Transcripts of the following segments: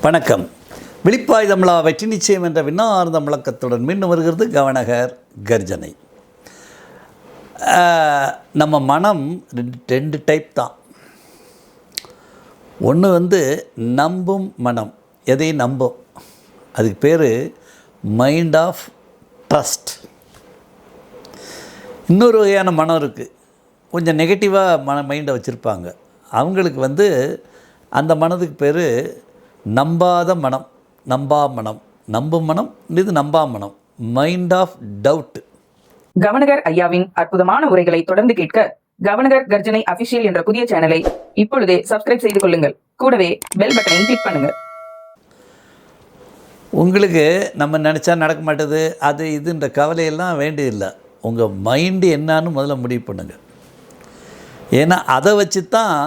வணக்கம். விழிப்பாய் தமிழா வெற்றி நிச்சயம் என்ற விண்ணார்ந்த முழக்கத்துடன் மீண்டும் வருகிறது கவனகர் கர்ஜனை. நம்ம மனம் ரெண்டு டைப் தான். ஒன்று நம்பும் மனம், எதையும் நம்பும், அதுக்கு பேர் மைண்ட் ஆஃப் ட்ரஸ்ட். இன்னொரு வகையான மனம் இருக்குது, கொஞ்சம் நெகட்டிவாக மைண்டை வச்சுருப்பாங்க. அவங்களுக்கு அந்த மனதுக்கு பேர் நம்பாத மனம், நம்பா மனம், நம்பும் மனம், இது நம்பா மனம், மைண்ட் ஆஃப் டவுட். கவனகர் ஐயாவின் அற்புதமான உரைகளை தொடர்ந்து கேட்க கவனகர் கர்ஜனை அபிஷியல் என்ற புதிய சேனலை இப்பொழுதே சப்ஸ்கிரைப் செய்து கொள்ளுங்கள். கூடவே பெல் பட்டனையும் கிளிக் பண்ணுங்கள். உங்களுக்கு நம்ம நினச்சா நடக்க மாட்டேது, அது இதுன்ற கவலையெல்லாம் வேண்டியதில்லை. உங்கள் மைண்டு என்னான்னு முதல்ல முடிவு பண்ணுங்கள். ஏன்னா அதை வச்சு தான்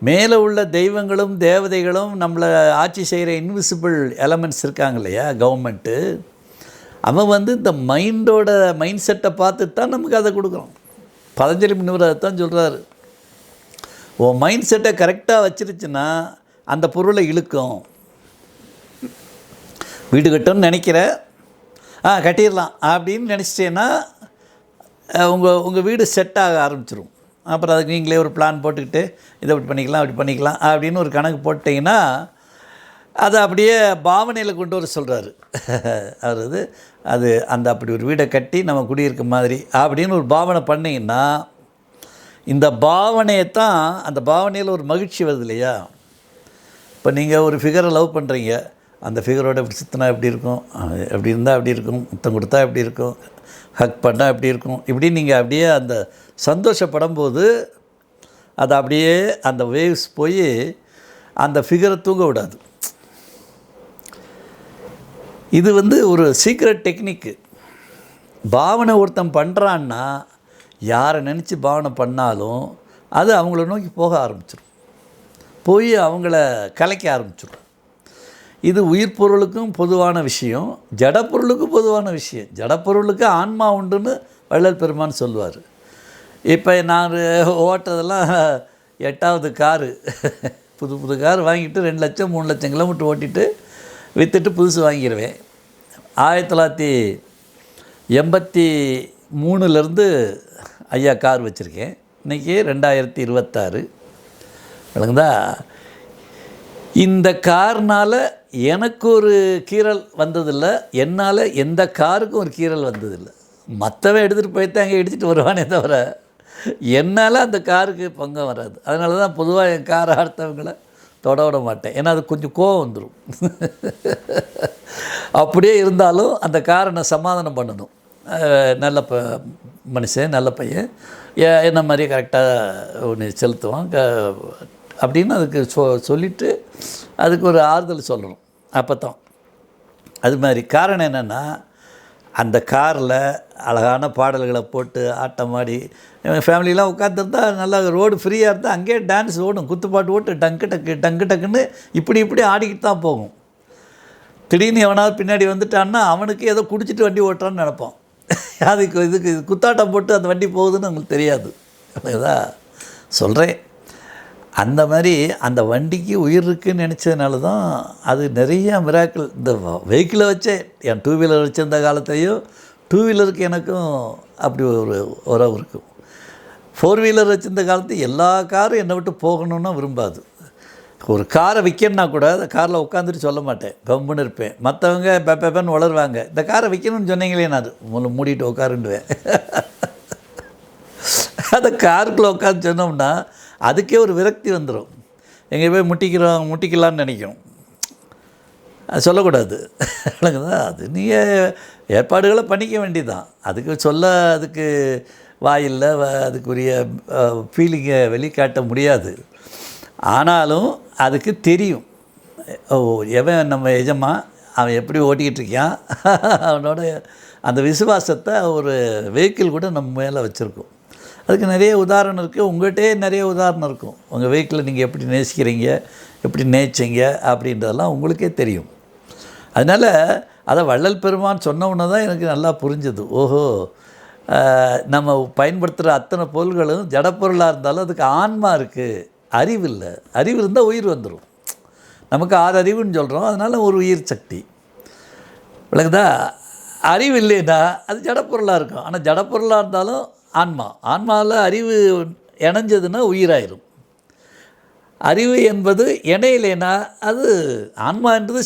மேலே உள்ள தெய்வங்களும் தேவதைகளும் நம்மளை ஆட்சி செய்கிற இன்விசிபிள் எலமெண்ட்ஸ் இருக்காங்க இல்லையா, கவர்மெண்ட்டு, அவன் இந்த மைண்ட் செட்டை பார்த்துட்டு தான் நமக்கு அதை கொடுக்குறோம். பதஞ்சலி முனிவர் அதை தான் சொல்கிறாரு. உன் மைண்ட் செட்டை கரெக்டாக வச்சிருச்சுன்னா அந்த பொருளை இழுக்கும். வீடு கட்டணும்னு நினைக்கிற, கட்டிடலாம் அப்படின்னு நினச்சிட்டேன்னா உங்கள் வீடு செட் ஆக ஆரம்பிச்சிடும். அப்புறம் அதுக்கு நீங்களே ஒரு பிளான் போட்டுக்கிட்டு இதை அப்படி பண்ணிக்கலாம் அப்படின்னு ஒரு கணக்கு போட்டிங்கன்னா அதை அப்படியே பாவனையில் கொண்டு வர சொல்கிறாரு அவர். அது அப்படி ஒரு வீடை கட்டி நம்ம குடியிருக்க மாதிரி அப்படின்னு ஒரு பாவனை பண்ணிங்கன்னா இந்த பாவனையை தான், அந்த பாவனையில் ஒரு மகிழ்ச்சி வருது இல்லையா. இப்போ நீங்கள் ஒரு ஃபிகரை லவ் பண்ணுறீங்க, அந்த ஃபிகரோட இப்படி சுற்றினா எப்படி இருக்கும், எப்படி இருந்தால் அப்படி இருக்கும், முத்தம் கொடுத்தா எப்படி இருக்கும், ஹக் பண்ணால் எப்படி இருக்கும், இப்படி நீங்கள் அப்படியே அந்த சந்தோஷப்படும் போது அது அப்படியே அந்த வேவ்ஸ் போய் அந்த ஃபிகரை தூங்க விடாது. இது ஒரு சீக்ரெட் டெக்னிக்கு. பாவனை ஒருத்தன் பண்ணுறான்னா யாரை நினச்சி பாவனை பண்ணாலும் அது அவங்கள நோக்கி போக ஆரம்பிச்சிடும், போய் அவங்கள கலைக்க ஆரம்பிச்சிடும். இது உயிர் பொருளுக்கும் பொதுவான விஷயம், ஜடப்பொருளுக்கும் பொதுவான விஷயம். ஜடப்பொருளுக்கு ஆன்மா உண்டுன்னு வள்ளல் பெருமான் சொல்லுவார். இப்போ நான் ஓட்டுறதெல்லாம் 8வது காரு, புது கார் வாங்கிட்டு 2 லட்சம் 3 லட்சம் கிலோமீட்டர் ஓட்டிட்டு விற்றுட்டு புதுசு வாங்கிடுவேன். 1983 ஐயா கார் வச்சுருக்கேன். இன்றைக்கி 2026 விளங்குதா. இந்த கார்னால் எனக்கு ஒரு கீறல் வந்ததில்லை, என்னால் எந்த காருக்கும் ஒரு கீறல் வந்ததில்லை. மற்றவன் எடுத்துகிட்டு போய்த்தான் அங்கே இடிச்சிட்டு வருவானே தவிர என்னால் அந்த காருக்கு பங்கம் வராது. அதனால தான் பொதுவாக என் காரை அடுத்தவங்களை தொட விட மாட்டேன். ஏன்னா அது கொஞ்சம் கோவம் வந்துடும். அப்படியே இருந்தாலும் அந்த காரை நான் சமாதானம் பண்ணணும். நல்ல மனுஷன், நல்ல பையன், என்ன மாதிரியே கரெக்டாக ஒன்று செலுத்துவான் அப்படின்னு அதுக்கு சொல்லிவிட்டு அதுக்கு ஒரு ஆறுதல் சொல்லணும். அப்போ தான் அது மாதிரி. காரணம் என்னென்னா, அந்த காரில் அழகான பாடல்களை போட்டு ஆட்டமாடி ஃபேமிலியெலாம் உட்காந்துருந்தா நல்லா ரோடு ஃப்ரீயாக இருந்தால் அங்கேயே டான்ஸ் ஓடும், குத்துப்பாட்டு ஓட்டு டங்கு டக்குன்னு இப்படி ஆடிக்கிட்டு தான் போகும். திடீர்னு எவனாவது பின்னாடி வந்துட்டான்னா அவனுக்கு ஏதோ குடிச்சிட்டு வண்டி ஓட்டுறான்னு நினைப்பான். இதுக்கு குத்தாட்டம் போட்டு அந்த வண்டி போகுதுன்னு அவங்களுக்கு தெரியாது. அதுதான் சொல்கிறேன். அந்த மாதிரி அந்த வண்டிக்கு உயிர் இருக்குதுன்னு நினச்சதுனால தான் அது நிறையா மிராக்கிள். இந்த வெஹிக்கிளை வச்சே என் 2 வீலர் வச்சுருந்த காலத்தையும் 2 வீலருக்கு எனக்கும் அப்படி ஒரு உறவு இருக்கும். 4 வீலர் வச்சுருந்த காலத்து எல்லா காரும் என்னை விட்டு போகணுன்னா விரும்பாது. ஒரு காரை விற்கணுன்னா கூட அந்த காரில் உட்காந்துட்டு சொல்ல மாட்டேன், கம்முன்னு இருப்பேன். மற்றவங்க பெப்பன்னு வளருவாங்க, இந்த காரை விற்கணும்னு சொன்னீங்களே, நான் மூடிட்டு உட்காருண்டுவேன். அந்த காருக்குள்ளே உட்காந்து சொன்னோம்னா அதுக்கே ஒரு விரக்தி வந்துடும். எங்கே போய் முட்டிக்கலான்னு நினைக்கும். அது சொல்லக்கூடாது. அது நீங்கள் ஏற்பாடுகளை பண்ணிக்க வேண்டியதான். அதுக்கு வாயில்லை, அதுக்குரிய ஃபீலிங்கை வெளிக்காட்ட முடியாது. ஆனாலும் அதுக்கு தெரியும், எவன் நம்ம எஜமா, அவன் எப்படி ஓட்டிக்கிட்டு இருக்கான், அவனோட அந்த விசுவாசத்தை ஒரு வெஹிக்கிள் கூட நம்ம மேலே வச்சுருக்கோம். அதுக்கு நிறைய உதாரணம் இருக்குது. உங்கள்கிட்டே நிறைய உதாரணம் இருக்கும். உங்கள் வெஹிக்கிளை நீங்கள் எப்படி நேசிக்கிறீங்க, எப்படி நேசிங்க அப்படின்றதெல்லாம் உங்களுக்கே தெரியும். அதனால் அதை வள்ளல் பெருமான் சொன்னவுடனே தான் எனக்கு நல்லா புரிஞ்சுது. ஓஹோ, நம்ம பயன்படுத்துகிற அத்தனை பொருள்களும் ஜடப்பொருளாக இருந்தாலும் அதுக்கு ஆன்மா இருக்குது, அறிவு இல்லை. அறிவு இருந்தால் உயிர் வந்துடும். நமக்கு 6 அறிவுன்னு சொல்கிறோம், அதனால் ஒரு உயிர் சக்தி. விளக்குதா? அறிவு இல்லைன்னா அது ஜடப்பொருளாக இருக்கும். ஆனால் ஜடப்பொருளாக இருந்தாலும் ஆன்மாவில் அறிவு இணைஞ்சதுன்னா உயிராயிரும். அறிவு என்பது இணையிலேனா அது ஆன்மா என்பது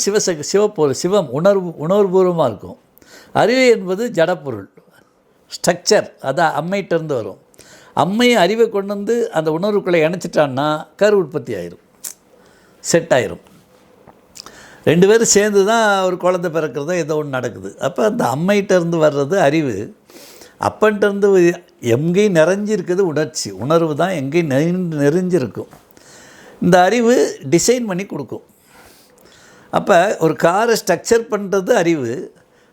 சிவம் உணர்வுபூர்வமாக இருக்கும். அறிவு என்பது ஜடப்பொருள், ஸ்ட்ரக்சர். அதான் அம்மையிட்டேருந்து வரும். அம்மையை அறிவை கொண்டு வந்து அந்த உணர்வுக்குள்ளே இணைச்சிட்டான்னா கரு உற்பத்தி ஆயிரும், செட் ஆயிரும். 2 பேரும் சேர்ந்து தான் ஒரு குழந்தை பிறக்கிறதோ ஏதோ ஒன்று நடக்குது. அப்போ அந்த அம்மையிட்டேருந்து வர்றது அறிவு, அப்பன்ட்டேருந்து எங்கேயும் நிறைஞ்சிருக்குது உணர்வு தான் எங்கேயும் நெறிஞ்சிருக்கும். இந்த அறிவு டிசைன் பண்ணி கொடுக்கும். அப்போ ஒரு காரை ஸ்ட்ரக்சர் பண்ணுறது அறிவு,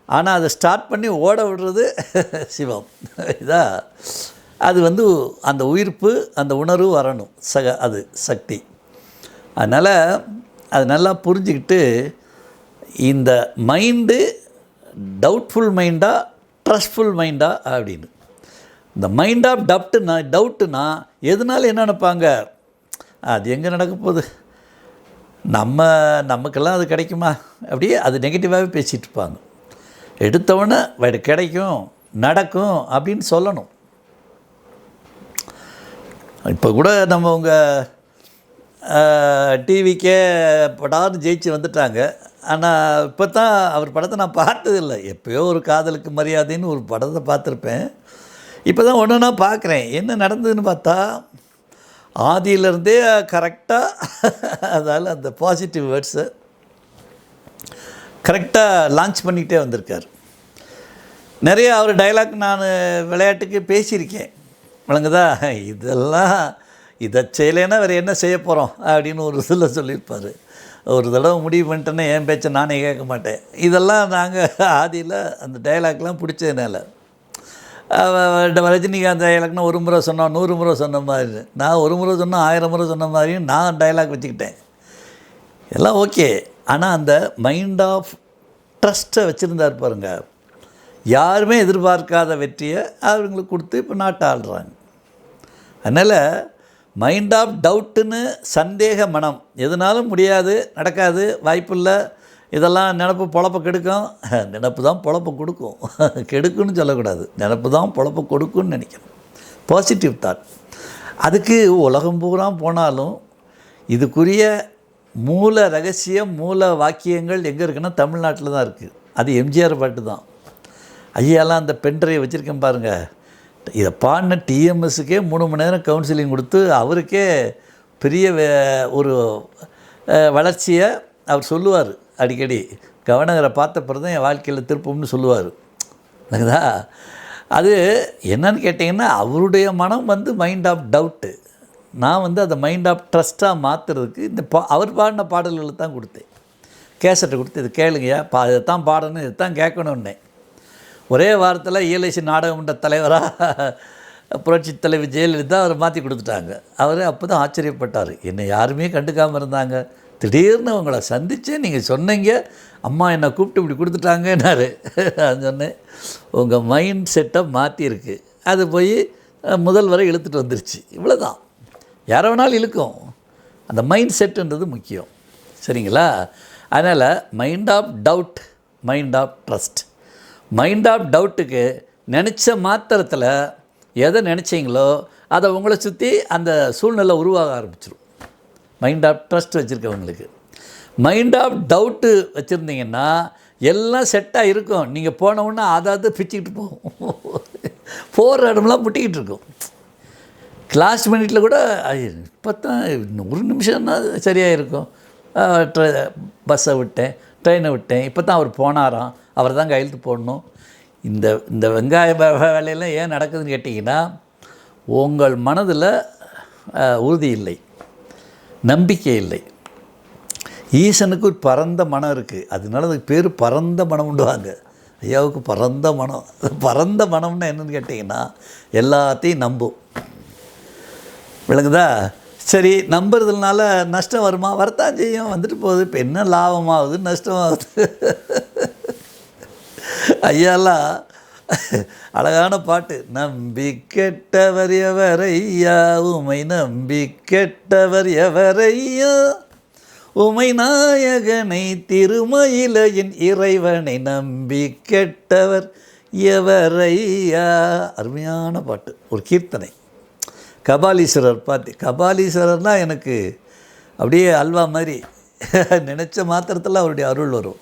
ஆனால் அதை ஸ்டார்ட் பண்ணி ஓட விடுறது சிவம். இதான் அது அந்த உயிர்ப்பு, அந்த உணர்வு வரணும், அது சக்தி. அதனால் அது நல்லா புரிஞ்சுக்கிட்டு இந்த மைண்டு டவுட்ஃபுல் மைண்டா ட்ரஸ்ட்ஃபுல் மைண்டா அப்படின்னு. இந்த மைண்ட் ஆஃப் டவுட்டுனா எதனால என்ன நினைப்பாங்க, அது எங்கே நடக்க போகுது, நமக்கெல்லாம் அது கிடைக்குமா, அப்படியே அது நெகட்டிவாகவே பேசிகிட்டு இருப்பாங்க. எடுத்தவொடனே கிடைக்கும் நடக்கும் அப்படின்னு சொல்லணும். இப்போ கூட நம்ம உங்கள் டிவிக்கே படார்னு ஜெயிச்சு வந்துட்டாங்க. ஆனால் இப்போ தான் அவர் படத்தை நான் பார்த்ததில்லை. எப்போயோ ஒரு காதலுக்கு மரியாதைன்னு ஒரு படத்தை பார்த்துருப்பேன். இப்போ தான் ஒன்று நான் பார்க்குறேன். என்ன நடந்ததுன்னு பார்த்தா ஆதியிலேருந்தே கரெக்டாக அதால் அந்த பாசிட்டிவ் வேர்ட்ஸை கரெக்டாக லான்ச் பண்ணிக்கிட்டே வந்திருக்கார். நிறைய அவர் டைலாக் நான் விளையாட்டுக்கு பேசியிருக்கேன், விளங்குதா? இதை செய்யலைன்னா வேறு என்ன செய்ய போகிறோம் அப்படின்னு ஒரு இதில் சொல்லியிருப்பார். ஒரு தடவை முடிவு பண்ணிட்டேன்னா என் பேச்சை நானே கேட்க மாட்டேன். இதெல்லாம் நாங்கள் ஆதியில் அந்த டைலாக்லாம் பிடிச்சதுனால. ரஜினிகாந்த் டைலாக்னா ஒரு முறை சொன்னோம் 100 முறை சொன்ன மாதிரி, நான் ஒரு முறை சொன்னால் 1000 முறை சொன்ன மாதிரியும் நான் டைலாக் வச்சுக்கிட்டேன். எல்லாம் ஓகே. ஆனால் அந்த மைண்ட் ஆஃப் ட்ரஸ்ட்டை வச்சுருந்தார் பாருங்க. யாருமே எதிர்பார்க்காத வெற்றியை அவங்களுக்கு கொடுத்து இப்போ நாட்டை ஆள்றாங்க. அதனால் மைண்ட் ஆஃப் டவுட்டுன்னு சந்தேக மனம், எதுனாலும் முடியாது, நடக்காது, வாய்ப்பில்லை, இதெல்லாம் நினப்பு பொழப்ப கெடுக்கும். நினப்பு தான் பொழப்ப கொடுக்கும், கெடுக்குன்னு சொல்லக்கூடாது, நினப்பு தான் பொழப்ப கொடுக்குன்னு நினைக்கணும். Positive thought. அதுக்கு உலகம் பூரா போனாலும் இதுக்குரிய மூல ரகசியம், மூல வாக்கியங்கள் எங்கே இருக்குன்னா தமிழ்நாட்டில் தான் இருக்குது. அது எம்ஜிஆர் பாட்டு தான். ஐயாலாம் அந்த பென்ட்ரைவை வச்சுருக்கேன் பாருங்கள். இதை பாடின டிஎம்எஸ்ஸுக்கே 3 மணி நேரம் கவுன்சிலிங் கொடுத்து அவருக்கே பெரிய ஒரு வளர்ச்சியை அவர் சொல்லுவார் அடிக்கடி. கவர்னரை பார்த்த பிறகு தான் என் வாழ்க்கையில் திருப்பம்னு சொல்லுவார். அதுதா அது என்னன்னு கேட்டிங்கன்னா அவருடைய மனம் மைண்ட் ஆஃப் டவுட்டு. நான் அந்த மைண்ட் ஆஃப் ட்ரஸ்ட்டாக மாற்றுறதுக்கு இந்த அவர் பாடின பாடல்களை தான் கொடுத்தேன். கேசட்டை கொடுத்து இது கேளுங்கய்யா, இதை தான் பாடணும், இதை தான் கேட்கணுன்னே. ஒரே வாரத்தில் இஎல்ஐசி நாடகமன்ற தலைவராக புரட்சி தலைவர் ஜெயலலிதா அவர் மாற்றி கொடுத்துட்டாங்க. அவர் அப்போ தான் ஆச்சரியப்பட்டார். என்னை யாருமே கண்டுக்காமல் இருந்தாங்க, திடீர்னு உங்களை சந்தித்தேன், நீங்கள் சொன்னீங்க, அம்மா என்னை கூப்பிட்டு இப்படி கொடுத்துட்டாங்கன்னாரு. அது சொன்னேன், உங்கள் மைண்ட் செட்டை மாற்றிருக்கு, அது போய் முதல் வரை இழுத்துட்டு வந்துருச்சு. இவ்வளோ தான். யாரை வேணாலும் இழுக்கும். அந்த மைண்ட் செட்டுன்றது முக்கியம், சரிங்களா? அதனால் mind of doubt, mind of trust. Mind of டவுட்டுக்கு நினச்ச மாத்திரத்தில் எதை நினச்சிங்களோ அதை உங்களை சுற்றி அந்த சூழ்நிலை உருவாக ஆரம்பிச்சிடும். மைண்ட் ஆஃப் ட்ரஸ்ட் வச்சுருக்கவங்களுக்கு. மைண்ட் ஆஃப் டவுட்டு வச்சுருந்தீங்கன்னா எல்லாம் செட்டாக இருக்கும். நீங்கள் போனவுடனே அதாவது பிச்சுக்கிட்டு போகும், போகிற இடமெல்லாம் முட்டிக்கிட்டு இருக்கும். லாஸ்ட் மினிட்டில் கூட இப்போ தான் 1 நிமிஷம்னா சரியாக இருக்கும், பஸ்ஸை விட்டேன், ட்ரெயினை விட்டேன், இப்போ தான் அவர் போனாராம், அவர் தான் கையெழுத்து போடணும். இந்த வெங்காய வேலையெல்லாம் ஏன் நடக்குதுன்னு கேட்டிங்கன்னா உங்கள் மனதில் உறுதி இல்லை, நம்பிக்கை இல்லை. ஈசனுக்கு ஒரு பரந்த மனம் இருக்குது, அதனால அதுக்கு பேர் பரந்த மனம் உண்டுவாங்க. ஐயாவுக்கு பரந்த மனம். பரந்த மனம்னா என்னென்னு கேட்டிங்கன்னா எல்லாத்தையும் நம்பும், விளங்குதா? சரி, நம்புறதுனால நஷ்டம் வருமா? வரத்தான் செய்யும், வந்துட்டு போகுது. இப்போ என்ன லாபமாகுது நஷ்டமாகுது? ஐயாலாம் அழகான பாட்டு. நம்பி கெட்டவர் எவரையா, உமை நம்பி கெட்டவர் எவரையா, உமை நாயகனை திருமயிலையின் இறைவனை நம்பி கெட்டவர் எவரையா. அருமையான பாட்டு, ஒரு கீர்த்தனை. கபாலீஸ்வரர் பாட்டு. கபாலீஸ்வரர்னால் எனக்கு அப்படியே அல்வா மாதிரி நினச்ச மாத்திரத்தில் அவருடைய அருள் வரும்.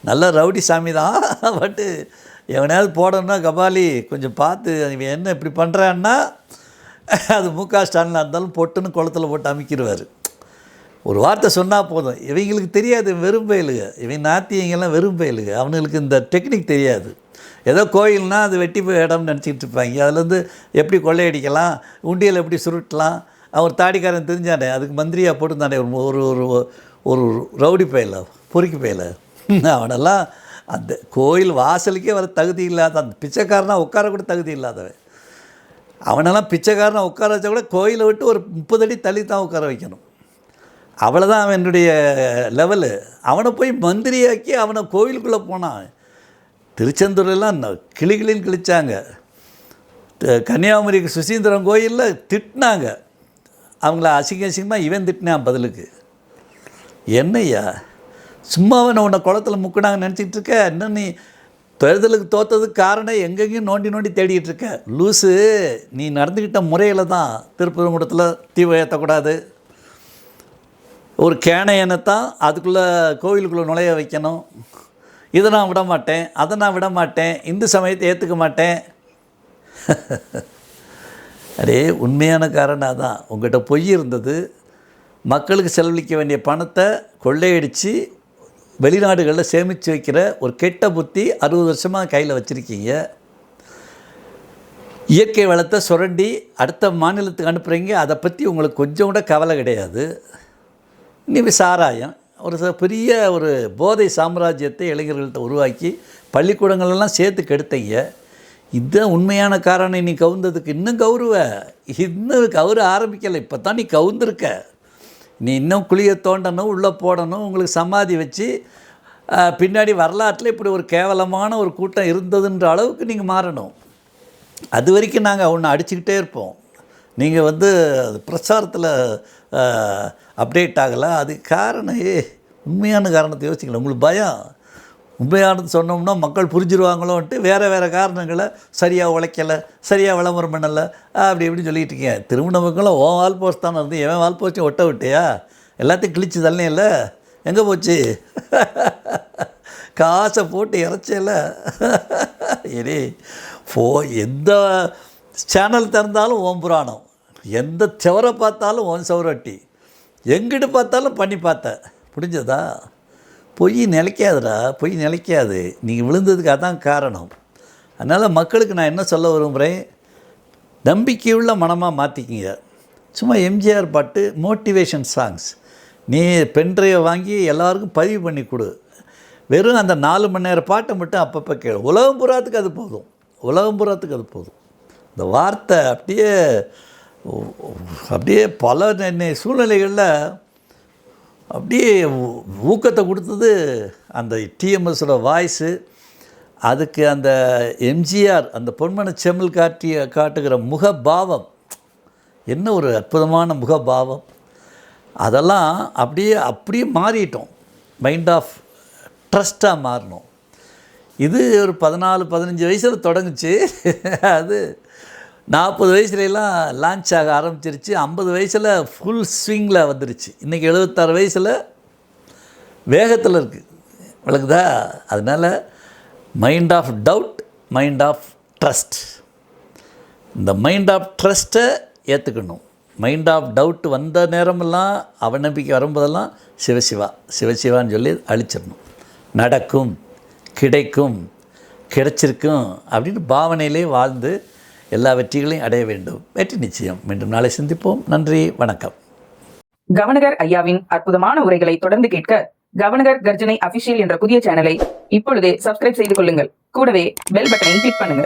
நல்ல ரவுடி சாமி தான், பட்டு எவனையாவது போடணும்னா கபாலி கொஞ்சம் பார்த்து இவன் என்ன இப்படி பண்ணுறான்னா அது முக ஸ்டாலினாக இருந்தாலும் பொட்டுன்னு குளத்தில் போட்டு அமைக்கிடுவார். ஒரு வார்த்தை சொன்னால் போதும். இவங்களுக்கு தெரியாது, வெறும் பயலுக. இவங்க நாத்தியங்கெல்லாம் வெறும் பயலுக. அவனுங்களுக்கு இந்த டெக்னிக் தெரியாது. ஏதோ கோயில்னால் அது வெட்டி போய் இடம்னு நினச்சிக்கிட்டு இருப்பாங்க. அதுலேருந்து எப்படி கொள்ளையடிக்கலாம், உண்டியல் எப்படி சுருட்டலாம். அவர் தாடிக்காரன் தெரிஞ்சானே, அதுக்கு மந்திரியாக போட்டுருந்தானே ஒரு ஒரு ஒரு ரவுடி பயல, பொறுக்கி பயல. அவனெல்லாம் அந்த கோயில் வாசலுக்கே வர தகுதி இல்லாத, அந்த பிச்சைக்காரனாக உட்கார கூட தகுதி இல்லாதவன். அவனெல்லாம் பிச்சைக்காரனாக உட்கார வச்சா கூட கோயிலை விட்டு ஒரு 30 அடி தள்ளி தான் உட்கார வைக்கணும். அவ்வளோதான் அவனுடைய லெவலு. அவனை போய் மந்திரியாக்கி அவனை கோவிலுக்குள்ளே போனான். திருச்செந்தூரெல்லாம் கிளிகளின்னு கிழிச்சாங்க. கன்னியாகுமரிக்கு சுசீந்திரம் கோயிலில் திட்டினாங்க. அவங்கள அசிங்கமாக இவன் திட்டினான் பதிலுக்கு. என்னய்யா சும்மாவன் உன்னை குளத்தில் முக்கினாங்கன்னு நினச்சிக்கிட்டு இருக்க? இன்னும் நீ தேர்தலுக்கு தோற்றதுக்கு காரணம் எங்கெங்கேயும் நோண்டி நோண்டி தேடிக்கிட்டு இருக்க. லூஸு, நீ நடந்துக்கிட்ட முறையில் தான் திருப்பரங்குன்றத்தில் தீ ஏற்றக்கூடாது, ஒரு கேனையனைத்தான் அதுக்குள்ளே கோவிலுக்குள்ளே நுழைய வைக்கணும், இதை நான் விட மாட்டேன், அதை நான் விட மாட்டேன், இந்து சமயத்தை ஏற்றுக்க மாட்டேன். அடே உண்மையான காரணம் தான். உங்கள்கிட்ட பொய் இருந்தது. மக்களுக்கு செலவழிக்க வேண்டிய பணத்தை கொள்ளையடித்து வெளிநாடுகளில் சேமித்து வைக்கிற ஒரு கெட்ட புத்தி 60 வருஷமாக கையில் வச்சுருக்கீங்க. இயற்கை வளத்தை சுரண்டி அடுத்த மாநிலத்துக்கு அனுப்புகிறீங்க. அதை பற்றி உங்களுக்கு கொஞ்சம் கூட கவலை கிடையாது. இனி சாராயம் ஒரு பெரிய ஒரு போதை சாம்ராஜ்யத்தை இளைஞர்கள்ட்ட உருவாக்கி பள்ளிக்கூடங்களெல்லாம் சேர்த்து கெடுத்தீங்க. இதுதான் உண்மையான காரணம். நீ கவுந்ததுக்கு இன்னும் கவுருவ, இன்னும் கவுர ஆரம்பிக்கலை. இப்போ தான் நீ கவுந்திருக்க. நீ இன்னும் குழியை தோண்டணும், உள்ளே போடணும், உங்களுக்கு சமாதி வச்சு பின்னாடி வரலாற்றில் இப்படி ஒரு கேவலமான ஒரு கூட்டம் இருந்ததுன்ற அளவுக்கு நீங்கள் மாறணும். அது வரைக்கும் நாங்கள் ஒன்று அடிச்சுக்கிட்டே இருப்போம். நீங்கள் அது பிரச்சாரத்தில் அப்டேட் ஆகலை. அதுக்கு காரணம் உண்மையான காரணத்தை யோசிக்கல. உங்களுக்கு பயம். உண்மையானது சொன்னோம்னா மக்கள் புரிஞ்சிருவாங்களோன்ட்டு வேறு காரணங்களை சரியாக உழைக்கலை, சரியாக விளம்பரம் பண்ணலை, அப்படி இப்படின்னு சொல்லிகிட்டு இருக்கேன். திருமண மக்களும் ஓன் வால் போஸ்ட் தானே இருந்து எவன் வால் போஸ்ட்டையும் ஒட்ட விட்டியா? எல்லாத்தையும் கிழிச்சு தள்ளனே இல்லை, எங்கே போச்சு? காசை போட்டு இறச்சல. இனி எந்த சேனல் திறந்தாலும் ஓம் புராணம், எந்த செவரை பார்த்தாலும் ஓன் சவரொட்டி, எங்கிட்டு பார்த்தாலும் பண்ணி பார்த்த புரிஞ்சதா? பொய் நிலைக்காதுடா, பொய் நிலைக்காது. நீங்கள் விழுந்ததுக்கு அதான் காரணம். அதனால் மக்களுக்கு நான் என்ன சொல்ல விரும்புகிறேன், நம்பிக்கையுள்ள மனமாக மாற்றிக்கிங்க. சும்மா எம்ஜிஆர் பாட்டு, மோட்டிவேஷன் சாங்ஸ் நீ பென்ட்ரைவை வாங்கி எல்லாருக்கும் பதிவு பண்ணி கொடு. வெறும் அந்த 4 மணி நேரம் பாட்டை மட்டும் அப்பப்போ கேளு. உலகம் புறாத்துக்கு அது போதும், உலகம் புறாத்துக்கு அது போதும். இந்த வார்த்தை அப்படியே பல சூழ்நிலைகளில் அப்படியே ஊக்கத்தை கொடுத்தது அந்த டிஎம்எஸோட வாய்ஸு. அதுக்கு அந்த எம்ஜிஆர் அந்த பொன்மன செம்மல் காட்டுகிற முகபாவம், என்ன ஒரு அற்புதமான முகபாவம். அதெல்லாம் அப்படியே மாறிட்டோம். மைண்ட் ஆஃப் ட்ரஸ்ட்டாக மாறணும். இது ஒரு 14-15 வயசில் தொடங்குச்சு. அது 40 வயசுலாம் லான்ச் ஆக ஆரம்பிச்சிருச்சு. 50 வயசில் ஃபுல் ஸ்விங்கில் வந்துருச்சு. இன்றைக்கி 76 வயசில் வேகத்தில் இருக்குது. விளக்குதா? அதனால் mind of doubt, mind of trust. இந்த மைண்ட் ஆஃப் ட்ரஸ்ட்டை ஏற்றுக்கணும். மைண்ட் ஆஃப் டவுட் வந்த நேரமெல்லாம், அவநம்பிக்கை வரும்போதெல்லாம் சிவசிவா சிவசிவான்னு சொல்லி அழிச்சிடணும். நடக்கும், கிடைக்கும், கிடைச்சிருக்கும் அப்படின்னு பாவனையிலே வாழ்ந்து எல்லா வெற்றிகளையும் அடைய வேண்டும். வெற்றி நிச்சயம். மீண்டும் நாளை சந்திப்போம். நன்றி, வணக்கம். கவர்னர் ஐயாவின் அற்புதமான உரைகளை தொடர்ந்து கேட்க கவர்னர் கர்ஜனை அபிஷியல் என்ற புதிய சேனலை இப்பொழுதே சப்ஸ்கிரைப் செய்து கொள்ளுங்கள். கூடவே பெல் பட்டனை கிளிக் பண்ணுங்க.